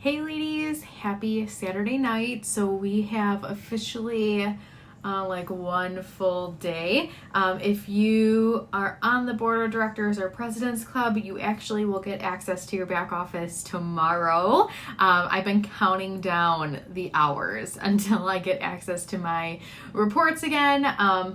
Hey ladies, happy Saturday night. So we have officially one full day. If you are on the board of directors or president's club, you actually will get access to your back office tomorrow. I've been counting down the hours until I get access to my reports again.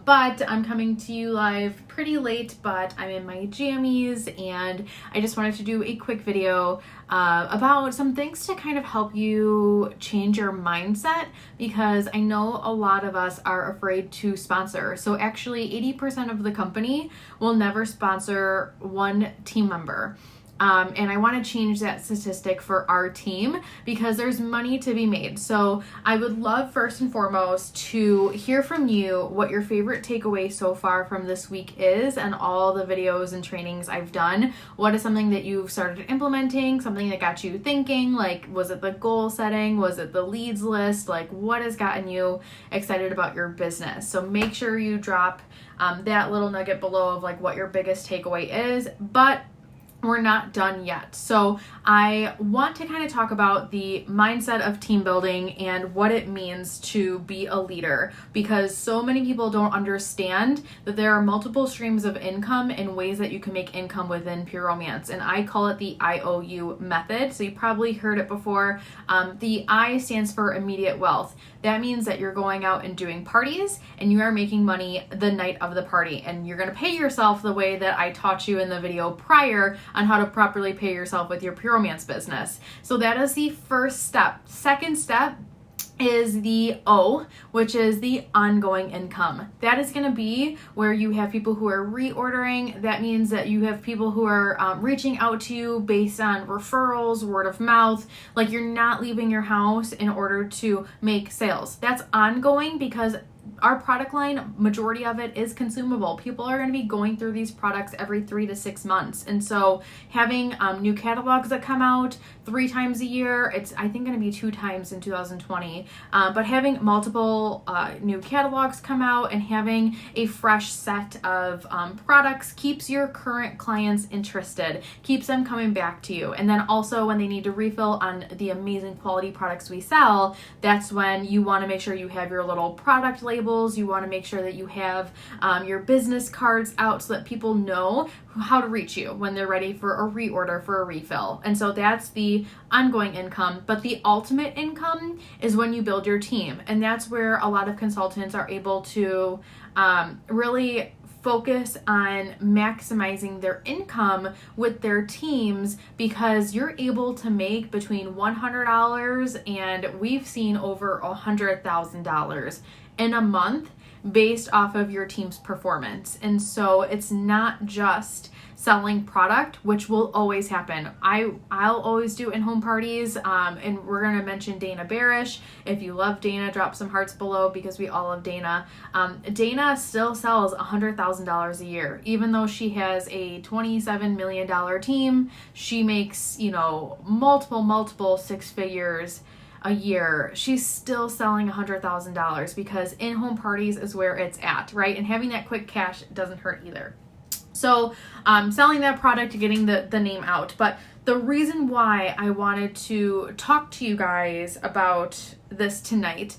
But I'm coming to you live pretty late, but I'm in my jammies and I just wanted to do a quick video about some things to kind of help you change your mindset, because I know a lot of us are afraid to sponsor. So actually 80% of the company will never sponsor one team member. And I want to change that statistic for our team because there's money to be made. So I would love first and foremost to hear from you what your favorite takeaway so far from this week is and all the videos and trainings I've done. What is something that you've started implementing, something that got you thinking? Like, was it the goal setting? Was it the leads list? Like, what has gotten you excited about your business? So make sure you drop that little nugget below of like what your biggest takeaway is. But we're not done yet. So I want to kind of talk about the mindset of team building and what it means to be a leader, because so many people don't understand that there are multiple streams of income and ways that you can make income within Pure Romance. And I call it the IOU method. So you probably heard it before. The I stands for immediate wealth. That means that you're going out and doing parties and you are making money the night of the party, and you're going to pay yourself the way that I taught you in the video prior on how to properly pay yourself with your Pure Romance business. So that is the first step. Second step is the O, which is the ongoing income. That is going to be where you have people who are reordering. That means that you have people who are reaching out to you based on referrals, word of mouth. Like, you're not leaving your house in order to make sales. That's ongoing because our product line, majority of it is consumable. People are going to be going through these products every 3 to 6 months. And so having new catalogs that come out 3 times a year, it's I think going to be 2 times in 2020, but having multiple new catalogs come out and having a fresh set of products keeps your current clients interested, keeps them coming back to you. And then also when they need to refill on the amazing quality products we sell, that's when you want to make sure you have your little product labels. You want to make sure that you have your business cards out so that people know how to reach you when they're ready for a reorder, for a refill. And so that's the ongoing income. But the ultimate income is when you build your team. And that's where a lot of consultants are able to really focus on maximizing their income with their teams, because you're able to make between $100 and we've seen over $100,000 in a month based off of your team's performance. And so it's not just selling product, which will always happen. I'll always do in-home parties, and we're going to mention Dana Barish. If you love Dana, drop some hearts below because we all love Dana. Dana still sells $100,000 a year. Even though she has a $27 million team, she makes, multiple 6 figures a year. She's still selling $100,000 because in-home parties is where it's at, right? And having that quick cash doesn't hurt either. So selling that product, getting the name out. But the reason why I wanted to talk to you guys about this tonight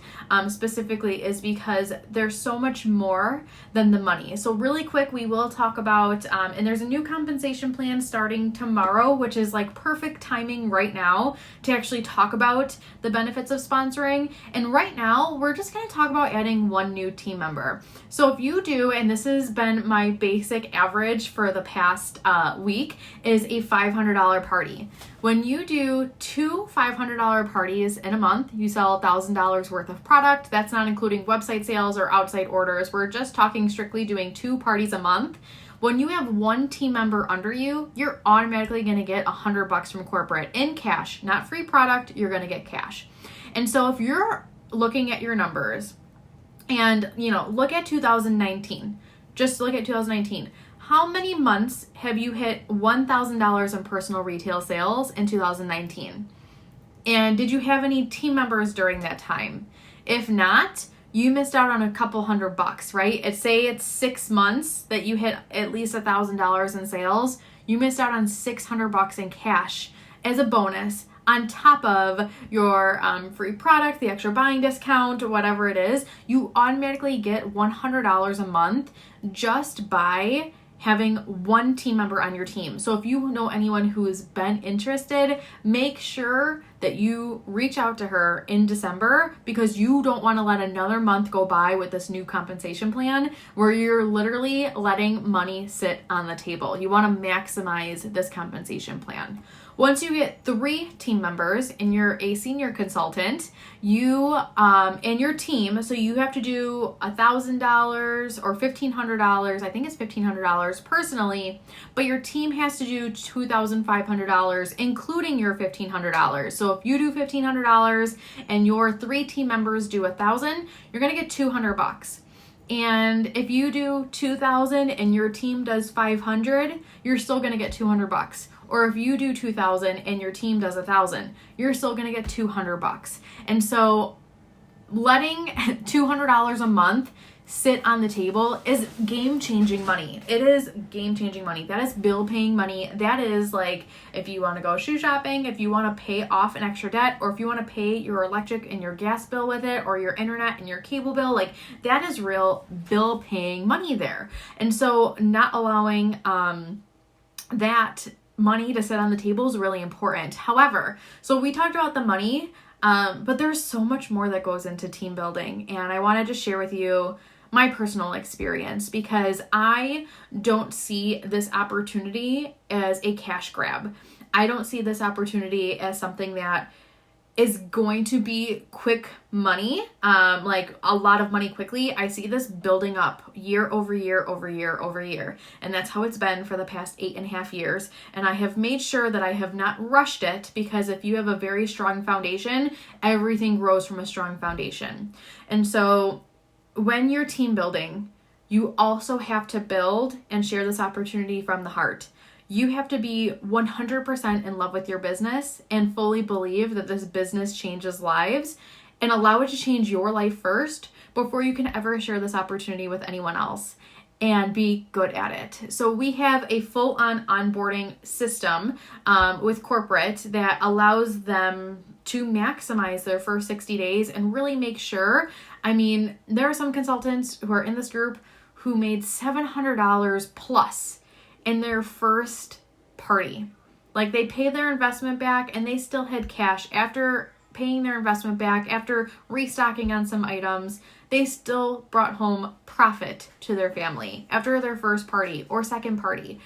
specifically is because there's so much more than the money. So really quick, we will talk about, and there's a new compensation plan starting tomorrow, which is like perfect timing right now to actually talk about the benefits of sponsoring. And right now, we're just going to talk about adding 1 new team member. So if you do, and this has been my basic average for the past week, is a $500 party. When you do 2 $500 parties in a month, you sell $1,000 worth of product. That's not including website sales or outside orders. We're just talking strictly doing 2 parties a month. When you have 1 team member under you, you're automatically going to get $100 from corporate in cash, not free product. You're going to get cash. And so if you're looking at your numbers and, look at 2019, just look at 2019. How many months have you hit $1,000 in personal retail sales in 2019? And did you have any team members during that time? If not, you missed out on a couple $100, right? Say it's 6 months that you hit at least $1,000 in sales. You missed out on $600 in cash as a bonus on top of your free product, the extra buying discount, whatever it is, you automatically get $100 a month just by having one team member on your team. So if you know anyone who has been interested, make sure that you reach out to her in December, because you don't want to let another month go by with this new compensation plan where you're literally letting money sit on the table. You want to maximize this compensation plan. Once you get 3 team members and you're a senior consultant, you and your team, so you have to do $1,000 or $1,500. I think it's $1,500 personally, but your team has to do $2,500, including your $1,500. So if you do $1,500 and your 3 team members do $1,000, you're gonna get $200. And if you do $2,000 and your team does $500, you're still gonna get $200. Or if you do $2,000 and your team does $1,000, you're still gonna get $200. And so letting $200 a month sit on the table is game-changing money. It is game-changing money. That is bill-paying money. That is like if you want to go shoe shopping, if you want to pay off an extra debt, or if you want to pay your electric and your gas bill with it, or your internet and your cable bill, like that is real bill-paying money there. And so not allowing that money to sit on the table is really important. However, so we talked about the money, but there's so much more that goes into team building. And I wanted to share with you my personal experience, because I don't see this opportunity as a cash grab. I don't see this opportunity as something that is going to be quick money, like a lot of money quickly. I see this building up year over year over year over year. And that's how it's been for the past 8.5 years. And I have made sure that I have not rushed it, because if you have a very strong foundation, everything grows from a strong foundation. And so when you're team building, you also have to build and share this opportunity from the heart. You have to be 100% in love with your business and fully believe that this business changes lives, and allow it to change your life first before you can ever share this opportunity with anyone else, and be good at it. So we have a full-on onboarding system with corporate that allows them to maximize their first 60 days and really make sure. I mean, there are some consultants who are in this group who made $700 plus in their first party. Like, they paid their investment back and they still had cash after paying their investment back, after restocking on some items. They still brought home profit to their family after their first party or second party.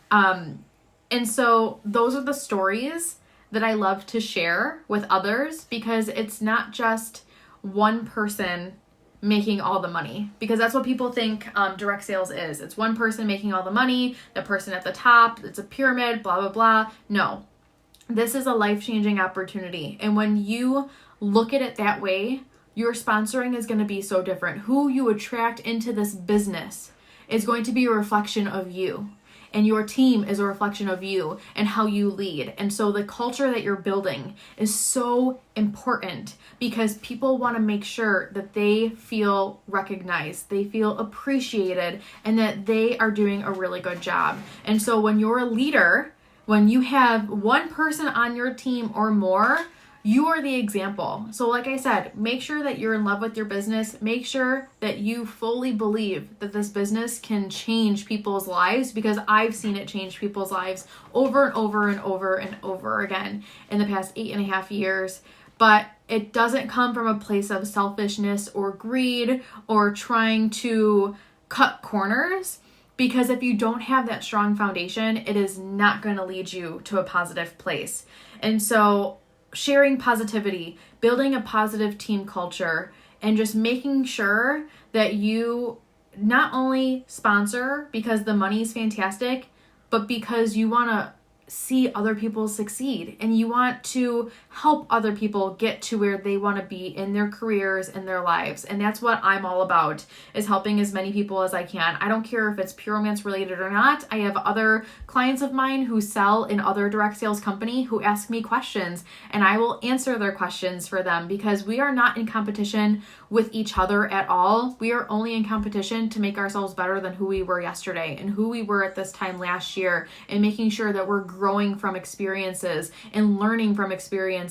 And so those are the stories that I love to share with others, because it's not just one person making all the money, because that's what people think direct sales is. It's one person making all the money, the person at the top, it's a pyramid, blah, blah, blah. No, this is a life-changing opportunity. And when you look at it that way, your sponsoring is going to be so different. Who you attract into this business is going to be a reflection of you. And your team is a reflection of you and how you lead. And so the culture that you're building is so important, because people want to make sure that they feel recognized, they feel appreciated, and that they are doing a really good job. And so when you're a leader, when you have one person on your team or more, you are the example. So like I said, make sure that you're in love with your business. Make sure that you fully believe that this business can change people's lives, because I've seen it change people's lives over and over and over and over again in the past 8.5 years. But it doesn't come from a place of selfishness or greed or trying to cut corners, because if you don't have that strong foundation, it is not going to lead you to a positive place. And so sharing positivity, building a positive team culture, and just making sure that you not only sponsor because the money is fantastic, but because you want to see other people succeed and you want to help other people get to where they want to be in their careers and their lives. And that's what I'm all about, is helping as many people as I can. I don't care if it's Pure Romance related or not. I have other clients of mine who sell in other direct sales company who ask me questions, and I will answer their questions for them, because we are not in competition with each other at all. We are only in competition to make ourselves better than who we were yesterday and who we were at this time last year, and making sure that we're growing from experiences and learning from experiences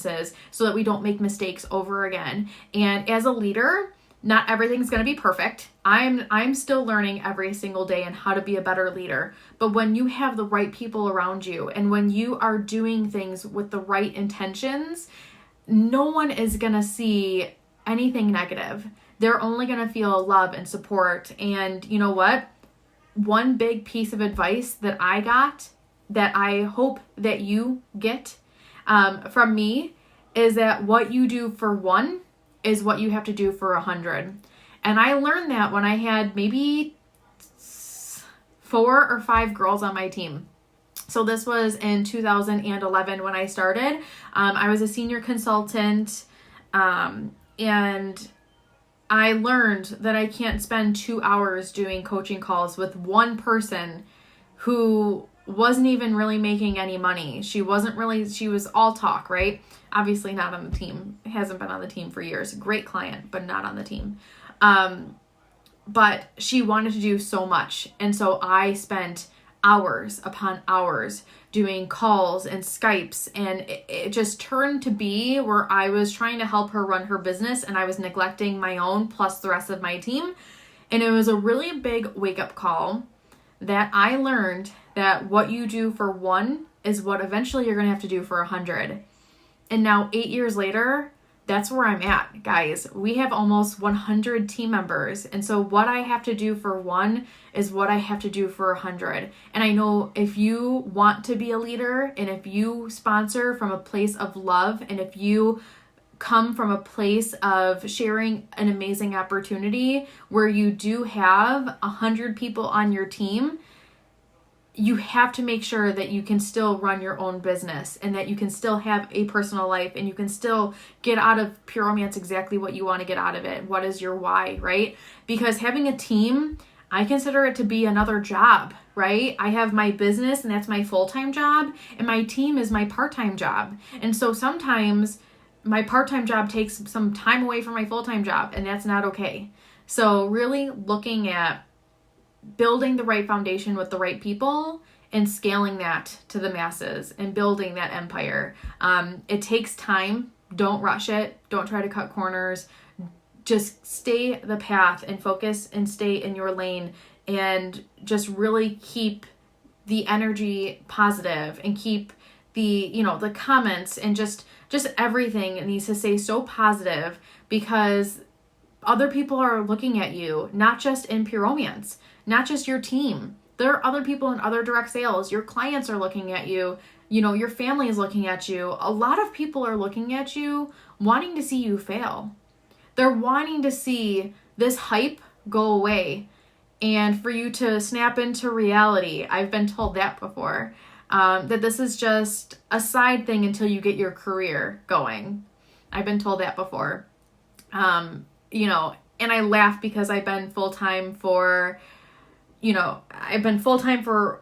so that we don't make mistakes over again. And as a leader, not everything's going to be perfect. I'm still learning every single day on how to be a better leader. But when you have the right people around you, and when you are doing things with the right intentions, no one is going to see anything negative. They're only going to feel love and support. And you know what? One big piece of advice that I got, that I hope that you get from me, is that what you do for one is what you have to do for 100. And I learned that when I had maybe 4 or 5 girls on my team. So this was in 2011 when I started. I was a senior consultant, and I learned that I can't spend 2 hours doing coaching calls with one person who wasn't even really making any money. She was all talk, right? Obviously not on the team. Hasn't been on the team for years. Great client, but not on the team. But she wanted to do so much. And so I spent hours upon hours doing calls and Skypes, and it just turned to be where I was trying to help her run her business, and I was neglecting my own plus the rest of my team. And it was a really big wake-up call that I learned that what you do for one is what eventually you're going to have to do for 100. And now 8 years later, that's where I'm at, guys. We have almost 100 team members. And so what I have to do for one is what I have to do for 100. And I know if you want to be a leader, and if you sponsor from a place of love, and if you come from a place of sharing an amazing opportunity where you do have 100 people on your team, you have to make sure that you can still run your own business, and that you can still have a personal life, and you can still get out of Pure Romance exactly what you want to get out of it. What is your why, right? Because having a team, I consider it to be another job, right? I have my business, and that's my full-time job, and my team is my part-time job. And so sometimes my part-time job takes some time away from my full-time job, and that's not okay. So really looking at building the right foundation with the right people and scaling that to the masses and building that empire. It takes time. Don't rush it. Don't try to cut corners. Just stay the path and focus and stay in your lane, and just really keep the energy positive, and keep the comments, and just everything needs to stay so positive, because other people are looking at you, not just in Pure Romance, not just your team. There are other people in other direct sales. Your clients are looking at you. Your family is looking at you. A lot of people are looking at you wanting to see you fail. They're wanting to see this hype go away and for you to snap into reality. I've been told that before, that this is just a side thing until you get your career going. I've been told that before. And I laugh because I've been full-time for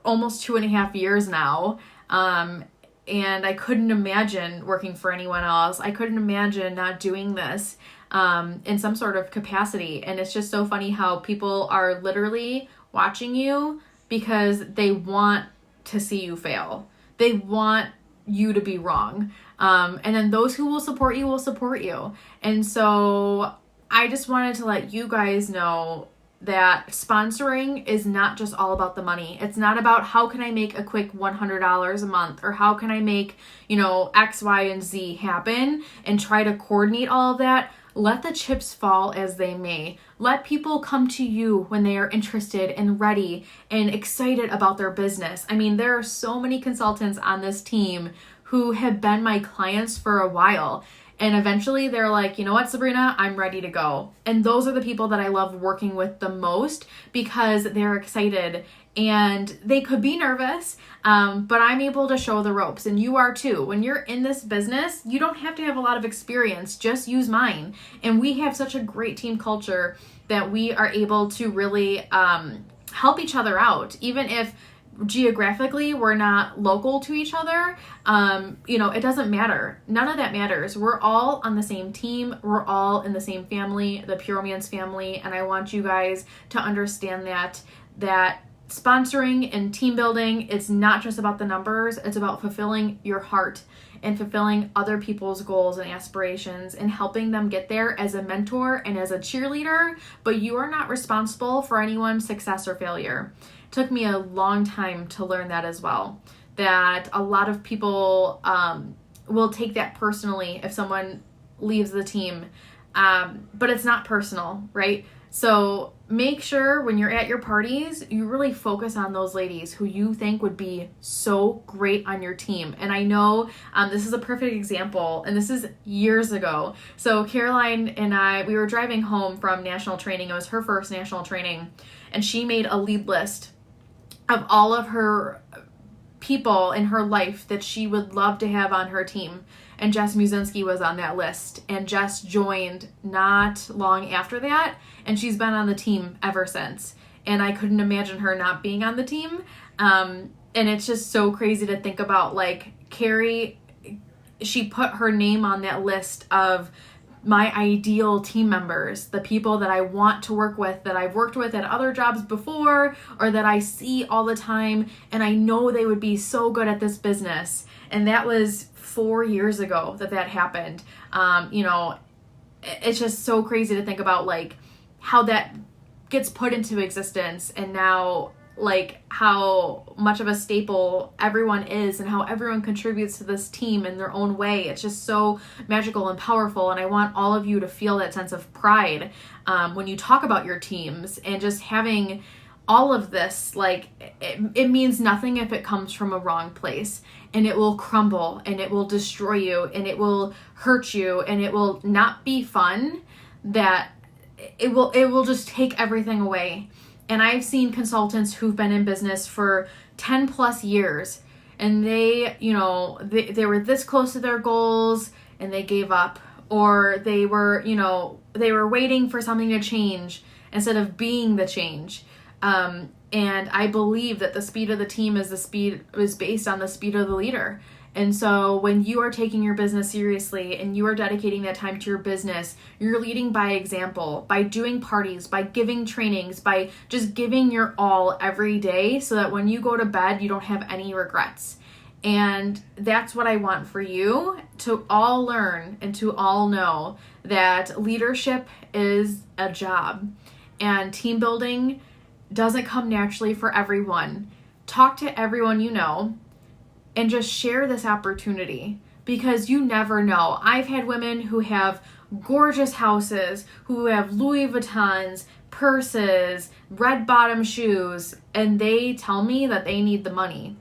almost 2.5 years now. And I couldn't imagine working for anyone else. I couldn't imagine not doing this in some sort of capacity. And it's just so funny how people are literally watching you because they want to see you fail. They want you to be wrong. And then those who will support you will support you. And so I just wanted to let you guys know that sponsoring is not just all about the money. It's not about how can I make a quick $100 a month, or how can I make, X, Y, and Z happen and try to coordinate all of that. Let the chips fall as they may. Let people come to you when they are interested and ready and excited about their business. I mean, there are so many consultants on this team who have been my clients for a while. And eventually they're like, you know what, Sabrina, I'm ready to go. And those are the people that I love working with the most because they're excited and they could be nervous, but I'm able to show the ropes, and you are too. When you're in this business, you don't have to have a lot of experience, just use mine. And we have such a great team culture that we are able to really help each other out, even if geographically we're not local to each other. It doesn't matter. None of that matters. We're all on the same team. We're all in the same family, the Pure Romance family. And I want you guys to understand that sponsoring and team building, it's not just about the numbers. It's about fulfilling your heart and fulfilling other people's goals and aspirations and helping them get there as a mentor and as a cheerleader. But you are not responsible for anyone's success or failure. Took me a long time to learn that as well, that a lot of people will take that personally if someone leaves the team, but it's not personal, right? So make sure when you're at your parties, you really focus on those ladies who you think would be so great on your team. And I know this is a perfect example, and this is years ago. So Caroline and I, we were driving home from national training. It was her first national training, and she made a lead list of all of her people in her life that she would love to have on her team. And Jess Musinski was on that list. And Jess joined not long after that, and she's been on the team ever since. And I couldn't imagine her not being on the team. And it's just so crazy to think about, like, Carrie, she put her name on that list of my ideal team members, the people that I want to work with, that I've worked with at other jobs before, or that I see all the time, and I know they would be so good at this business. And that was 4 years ago that happened. It's just so crazy to think about, like, how that gets put into existence, and now, like, how much of a staple everyone is and how everyone contributes to this team in their own way. It's just so magical and powerful, and I want all of you to feel that sense of pride when you talk about your teams, and just having all of this, like, it means nothing if it comes from a wrong place, and it will crumble, and it will destroy you, and it will hurt you, and it will not be fun, that it will just take everything away. And I've seen consultants who've been in business for 10 plus years, and they were this close to their goals and they gave up, or they were waiting for something to change instead of being the change. And I believe that the speed of the team is based on the speed of the leader. And so when you are taking your business seriously and you are dedicating that time to your business, you're leading by example, by doing parties, by giving trainings, by just giving your all every day, so that when you go to bed, you don't have any regrets. And that's what I want for you to all learn and to all know, that leadership is a job, and team building doesn't come naturally for everyone. Talk to everyone you know and just share this opportunity, because you never know. I've had women who have gorgeous houses, who have Louis Vuittons, purses, red bottom shoes, and they tell me that they need the money.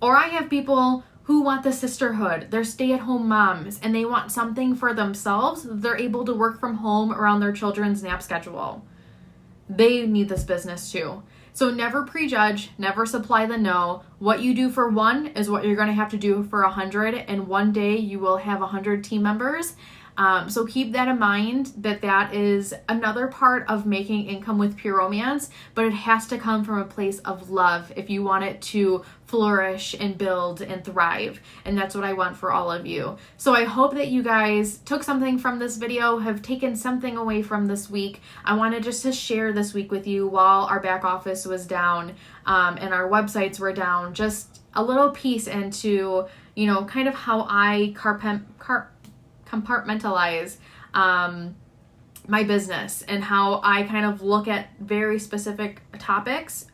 Or I have people who want the sisterhood. They're stay-at-home moms, and they want something for themselves. They're able to work from home around their children's nap schedule. They need this business too. So never prejudge, never supply the no. What you do for one is what you're going to have to do for 100, and one day you will have 100 team members. So keep that in mind, that is another part of making income with Pure Romance, but it has to come from a place of love if you want it to flourish and build and thrive. And that's what I want for all of you. So I hope that you guys took something from this video, have taken something away from this week. I wanted just to share this week with you while our back office was down and our websites were down, just a little piece into, kind of how I compartmentalize my business, and how I kind of look at very specific topics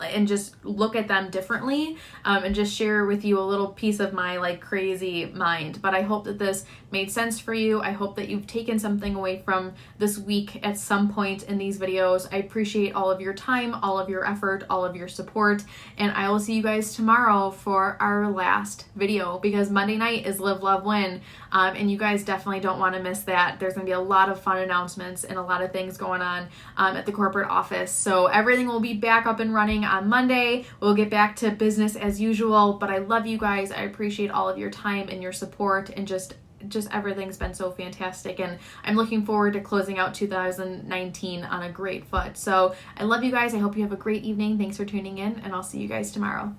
and just look at them differently, and just share with you a little piece of my, like, crazy mind. But I hope that this made sense for you. I hope that you've taken something away from this week at some point in these videos. I appreciate all of your time, all of your effort, all of your support, and I will see you guys tomorrow for our last video, because Monday night is Live, Love, Win, and you guys definitely don't want to miss that. There's going to be a lot of fun announcements and a lot of things going on at the corporate office. So everything will be back up and running on Monday. We'll get back to business as usual, but I love you guys. I appreciate all of your time and your support, and just everything's been so fantastic, and I'm looking forward to closing out 2019 on a great foot. So I love you guys. I hope you have a great evening. Thanks for tuning in, and I'll see you guys tomorrow.